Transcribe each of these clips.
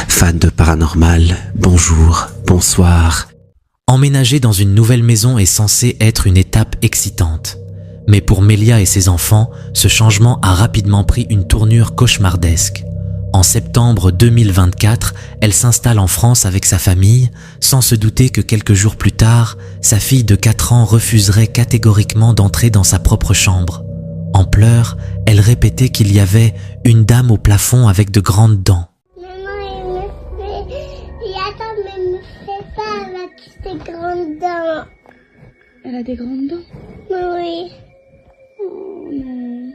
Fans de paranormal, bonjour, bonsoir. Emménager dans une nouvelle maison est censé être une étape excitante. Mais pour Mélia et ses enfants, ce changement a rapidement pris une tournure cauchemardesque. En septembre 2024, elle s'installe en France avec sa famille, sans se douter que quelques jours plus tard, sa fille de 4 ans refuserait catégoriquement d'entrer dans sa propre chambre. En pleurs, elle répétait qu'il y avait une dame au plafond avec de grandes dents. Maman, elle me fait pas avec ses grandes dents. Elle a des grandes dents? Oui. Oh non.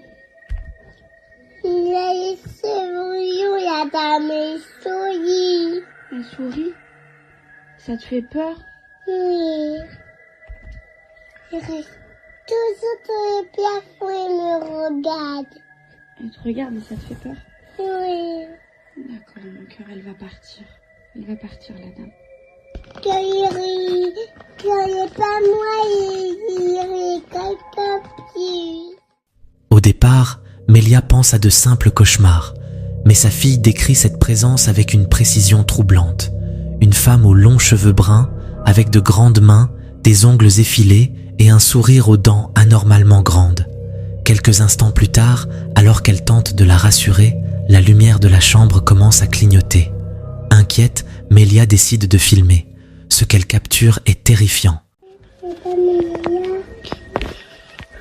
Il a les cheveux, la dame est souris. Elle sourit? Ça te fait peur? Oui. Il reste toujours sur le plafond et me regarde. Elle te regarde et ça te fait peur? Oui. D'accord, mon cœur, elle va partir. Elle va partir, la dame. Quand il est pas moi, il est quelqu'un plus. Au départ, Mélia pense à de simples cauchemars, mais sa fille décrit cette présence avec une précision troublante. Une femme aux longs cheveux bruns, avec de grandes mains, des ongles effilés et un sourire aux dents anormalement grandes. Quelques instants plus tard, alors qu'elle tente de la rassurer, la lumière de la chambre commence à clignoter. Inquiète, Mélia décide de filmer. Ce qu'elle capture est terrifiant. Oui,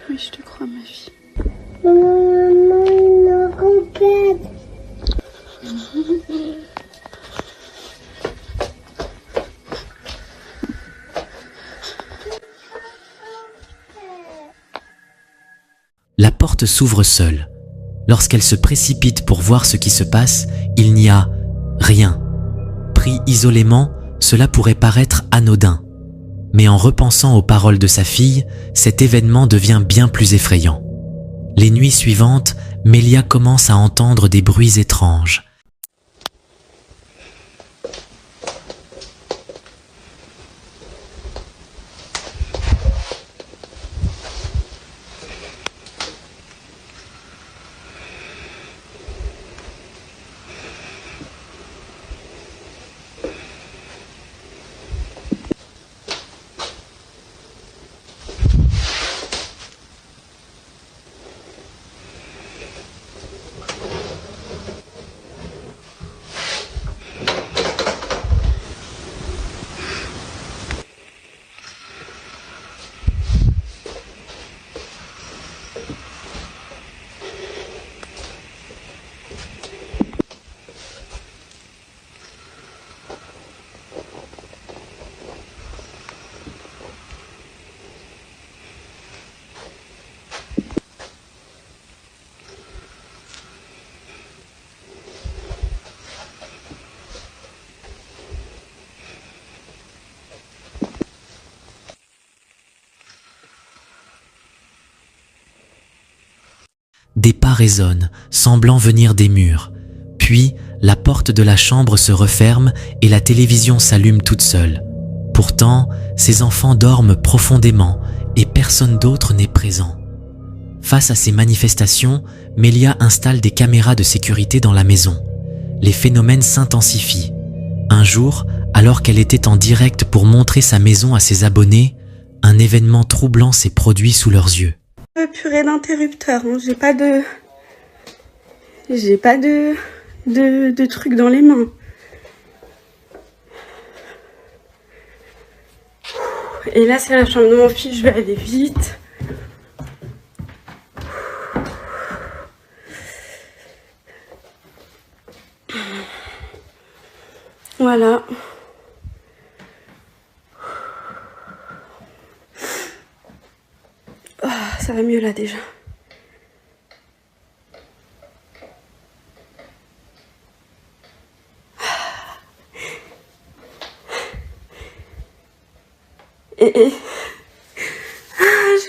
je te crois, ma fille. Maman, il me regarde. La porte s'ouvre seule. Lorsqu'elle se précipite pour voir ce qui se passe, il n'y a rien. Pris isolément, cela pourrait paraître anodin. Mais en repensant aux paroles de sa fille, cet événement devient bien plus effrayant. Les nuits suivantes, Mélia commence à entendre des bruits étranges. Des pas résonnent, semblant venir des murs. Puis, la porte de la chambre se referme et la télévision s'allume toute seule. Pourtant, ses enfants dorment profondément et personne d'autre n'est présent. Face à ces manifestations, Mélia installe des caméras de sécurité dans la maison. Les phénomènes s'intensifient. Un jour, alors qu'elle était en direct pour montrer sa maison à ses abonnés, un événement troublant s'est produit sous leurs yeux. Purée d'interrupteur, hein. J'ai pas de trucs dans les mains. Et là, c'est la chambre de mon fils, je vais aller vite. Voilà. Oh, ça va mieux là déjà. Je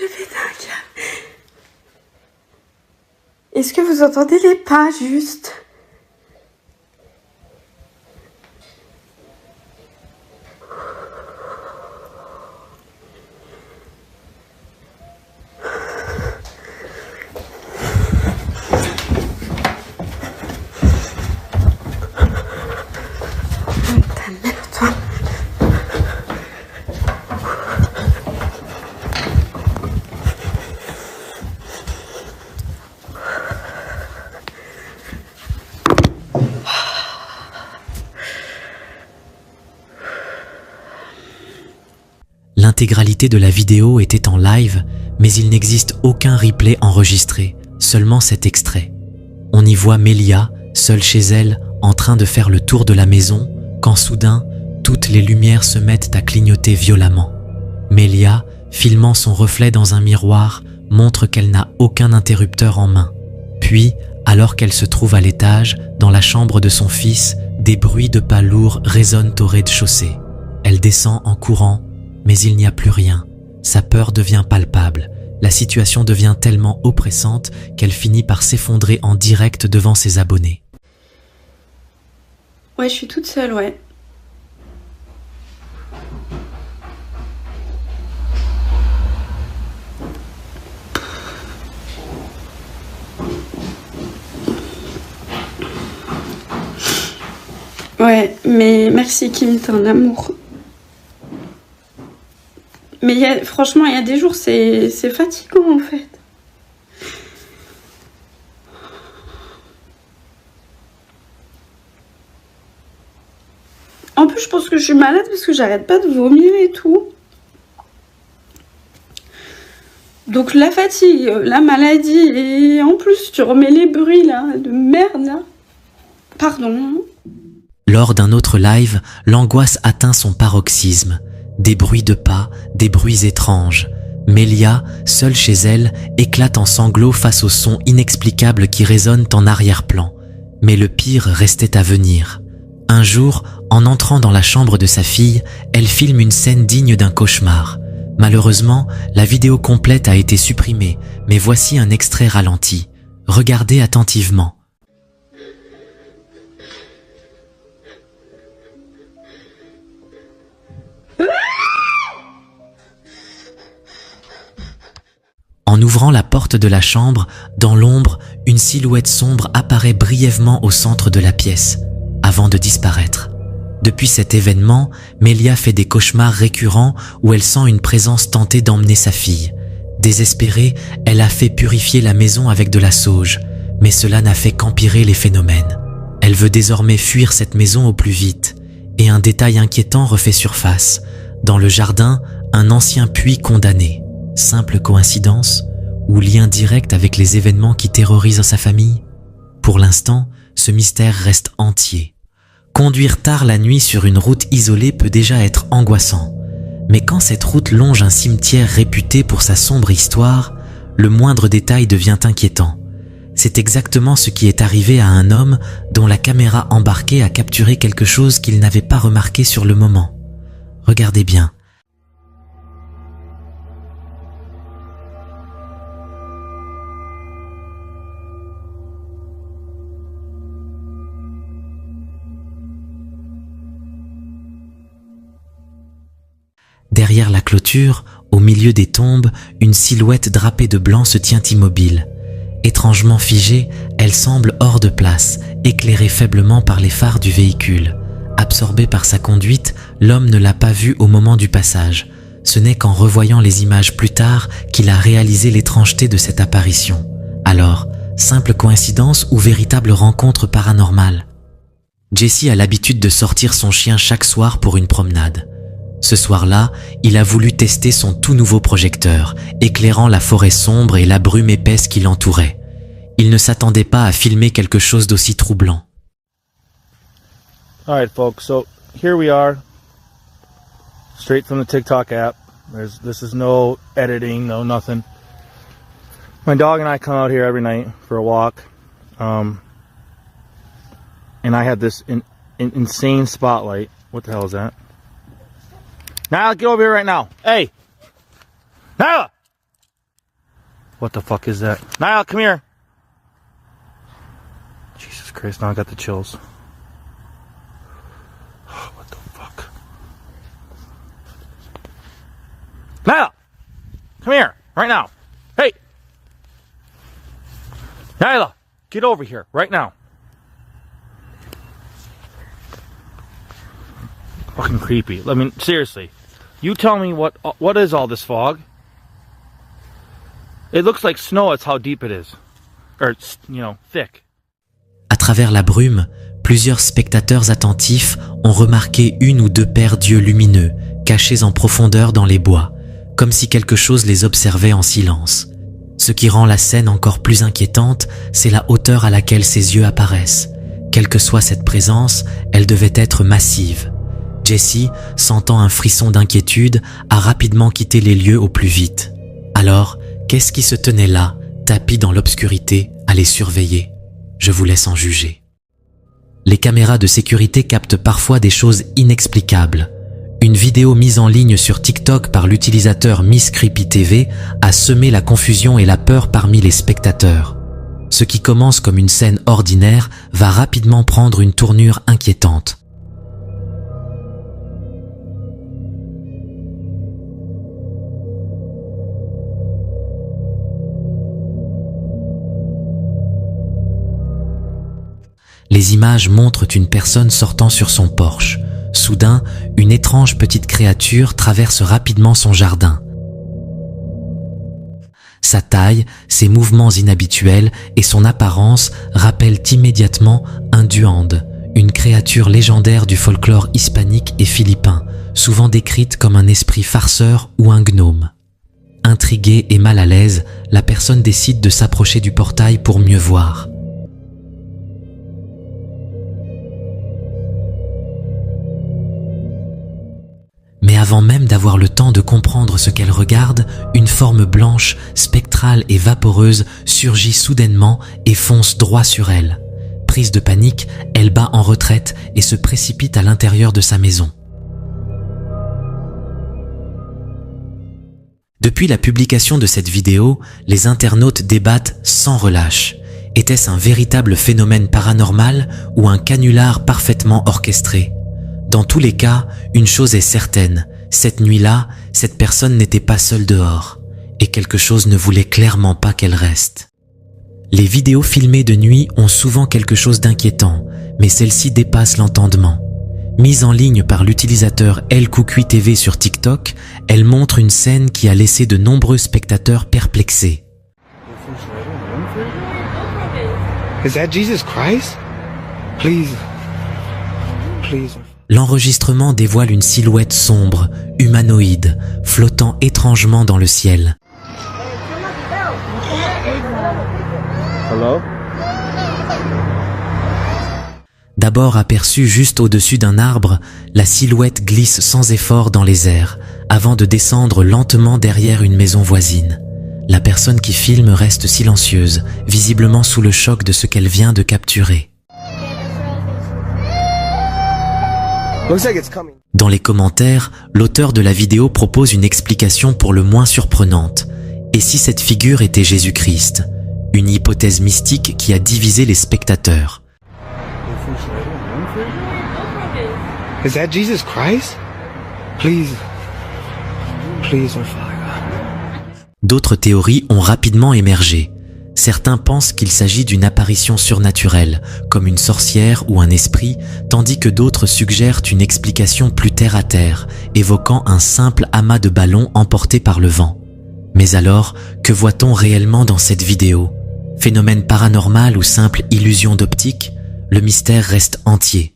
pète un câble. Est-ce que vous entendez les pas juste? L'intégralité de la vidéo était en live, mais il n'existe aucun replay enregistré, seulement cet extrait. On y voit Melia, seule chez elle, en train de faire le tour de la maison, quand soudain, toutes les lumières se mettent à clignoter violemment. Melia, filmant son reflet dans un miroir, montre qu'elle n'a aucun interrupteur en main. Puis, alors qu'elle se trouve à l'étage, dans la chambre de son fils, des bruits de pas lourds résonnent au rez-de-chaussée. Elle descend en courant, mais il n'y a plus rien. Sa peur devient palpable. La situation devient tellement oppressante qu'elle finit par s'effondrer en direct devant ses abonnés. Ouais, je suis toute seule, ouais. Ouais, mais merci Kim, t'es un amour. Mais franchement, il y a des jours, c'est fatigant en fait. En plus, je pense que je suis malade parce que j'arrête pas de vomir et tout. Donc la fatigue, la maladie, et en plus, tu remets les bruits là, de merde là. Pardon. Lors d'un autre live, l'angoisse atteint son paroxysme. Des bruits de pas, des bruits étranges. Melia, seule chez elle, éclate en sanglots face aux sons inexplicables qui résonnent en arrière-plan. Mais le pire restait à venir. Un jour, en entrant dans la chambre de sa fille, elle filme une scène digne d'un cauchemar. Malheureusement, la vidéo complète a été supprimée, mais voici un extrait ralenti. Regardez attentivement. En ouvrant la porte de la chambre, dans l'ombre, une silhouette sombre apparaît brièvement au centre de la pièce, avant de disparaître. Depuis cet événement, Melia fait des cauchemars récurrents où elle sent une présence tenter d'emmener sa fille. Désespérée, elle a fait purifier la maison avec de la sauge, mais cela n'a fait qu'empirer les phénomènes. Elle veut désormais fuir cette maison au plus vite, et un détail inquiétant refait surface. Dans le jardin, un ancien puits condamné. Simple coïncidence ou lien direct avec les événements qui terrorisent sa famille? Pour l'instant, ce mystère reste entier. Conduire tard la nuit sur une route isolée peut déjà être angoissant. Mais quand cette route longe un cimetière réputé pour sa sombre histoire, le moindre détail devient inquiétant. C'est exactement ce qui est arrivé à un homme dont la caméra embarquée a capturé quelque chose qu'il n'avait pas remarqué sur le moment. Regardez bien. Derrière la clôture, au milieu des tombes, une silhouette drapée de blanc se tient immobile. Étrangement figée, elle semble hors de place, éclairée faiblement par les phares du véhicule. Absorbé par sa conduite, l'homme ne l'a pas vue au moment du passage. Ce n'est qu'en revoyant les images plus tard qu'il a réalisé l'étrangeté de cette apparition. Alors, simple coïncidence ou véritable rencontre paranormale? Jesse a l'habitude de sortir son chien chaque soir pour une promenade. Ce soir-là, il a voulu tester son tout nouveau projecteur, éclairant la forêt sombre et la brume épaisse qui l'entourait. Il ne s'attendait pas à filmer quelque chose d'aussi troublant. Alright folks, so here we are, straight from the TikTok app. This is no editing, no nothing. My dog and I come out here every night for a walk. And I had this insane spotlight. What the hell is that? Nyla, get over here right now. Hey! Nyla! What the fuck is that? Nyla, come here. Jesus Christ, now I got the chills. What the fuck? Nyla! Come here, right now. Hey! Nyla, get over here, right now. Fucking creepy. I mean, seriously. You tell me what is all this fog? It looks like snow, it's how deep it is. Or, thick. À travers la brume, plusieurs spectateurs attentifs ont remarqué une ou deux paires d'yeux lumineux, cachés en profondeur dans les bois, comme si quelque chose les observait en silence. Ce qui rend la scène encore plus inquiétante, c'est la hauteur à laquelle ses yeux apparaissent. Quelle que soit cette présence, elle devait être massive. Jessie, sentant un frisson d'inquiétude, a rapidement quitté les lieux au plus vite. Alors, qu'est-ce qui se tenait là, tapi dans l'obscurité, à les surveiller? Je vous laisse en juger. Les caméras de sécurité captent parfois des choses inexplicables. Une vidéo mise en ligne sur TikTok par l'utilisateur Miss Creepy TV a semé la confusion et la peur parmi les spectateurs. Ce qui commence comme une scène ordinaire va rapidement prendre une tournure inquiétante. Les images montrent une personne sortant sur son porche. Soudain, une étrange petite créature traverse rapidement son jardin. Sa taille, ses mouvements inhabituels et son apparence rappellent immédiatement un duende, une créature légendaire du folklore hispanique et philippin, souvent décrite comme un esprit farceur ou un gnome. Intriguée et mal à l'aise, la personne décide de s'approcher du portail pour mieux voir. Mais avant même d'avoir le temps de comprendre ce qu'elle regarde, une forme blanche, spectrale et vaporeuse surgit soudainement et fonce droit sur elle. Prise de panique, elle bat en retraite et se précipite à l'intérieur de sa maison. Depuis la publication de cette vidéo, les internautes débattent sans relâche. Était-ce un véritable phénomène paranormal ou un canular parfaitement orchestré ? Dans tous les cas, une chose est certaine, cette nuit-là, cette personne n'était pas seule dehors, et quelque chose ne voulait clairement pas qu'elle reste. Les vidéos filmées de nuit ont souvent quelque chose d'inquiétant, mais celles-ci dépassent l'entendement. Mise en ligne par l'utilisateur El Cucuy TV sur TikTok, elle montre une scène qui a laissé de nombreux spectateurs perplexés. Is that Jesus Christ? Please. L'enregistrement dévoile une silhouette sombre, humanoïde, flottant étrangement dans le ciel. Hello? D'abord aperçue juste au-dessus d'un arbre, la silhouette glisse sans effort dans les airs, avant de descendre lentement derrière une maison voisine. La personne qui filme reste silencieuse, visiblement sous le choc de ce qu'elle vient de capturer. Dans les commentaires, l'auteur de la vidéo propose une explication pour le moins surprenante. Et si cette figure était Jésus-Christ? Une hypothèse mystique qui a divisé les spectateurs. Is that Jesus Christ? Please. D'autres théories ont rapidement émergé. Certains pensent qu'il s'agit d'une apparition surnaturelle, comme une sorcière ou un esprit, tandis que d'autres suggèrent une explication plus terre-à-terre, évoquant un simple amas de ballons emporté par le vent. Mais alors, que voit-on réellement dans cette vidéo? Phénomène paranormal ou simple illusion d'optique? Le mystère reste entier.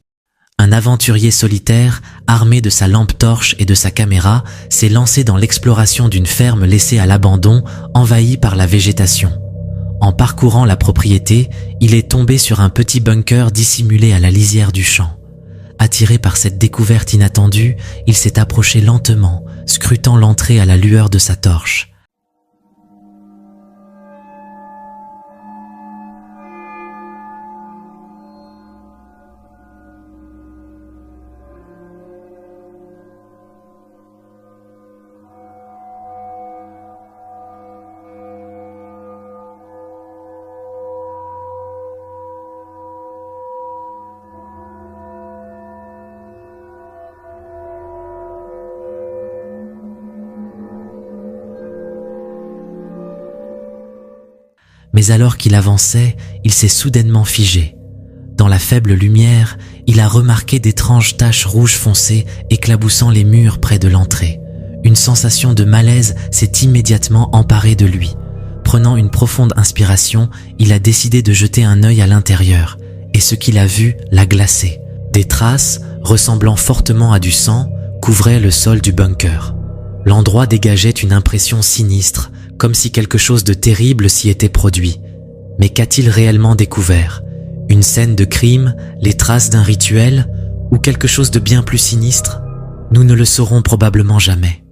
Un aventurier solitaire, armé de sa lampe torche et de sa caméra, s'est lancé dans l'exploration d'une ferme laissée à l'abandon, envahie par la végétation. En parcourant la propriété, il est tombé sur un petit bunker dissimulé à la lisière du champ. Attiré par cette découverte inattendue, il s'est approché lentement, scrutant l'entrée à la lueur de sa torche. Mais alors qu'il avançait, il s'est soudainement figé. Dans la faible lumière, il a remarqué d'étranges taches rouges foncées éclaboussant les murs près de l'entrée. Une sensation de malaise s'est immédiatement emparée de lui. Prenant une profonde inspiration, il a décidé de jeter un œil à l'intérieur, et ce qu'il a vu l'a glacé. Des traces, ressemblant fortement à du sang, couvrait le sol du bunker. L'endroit dégageait une impression sinistre, comme si quelque chose de terrible s'y était produit. Mais qu'a-t-il réellement découvert? Une scène de crime, les traces d'un rituel, ou quelque chose de bien plus sinistre? Nous ne le saurons probablement jamais.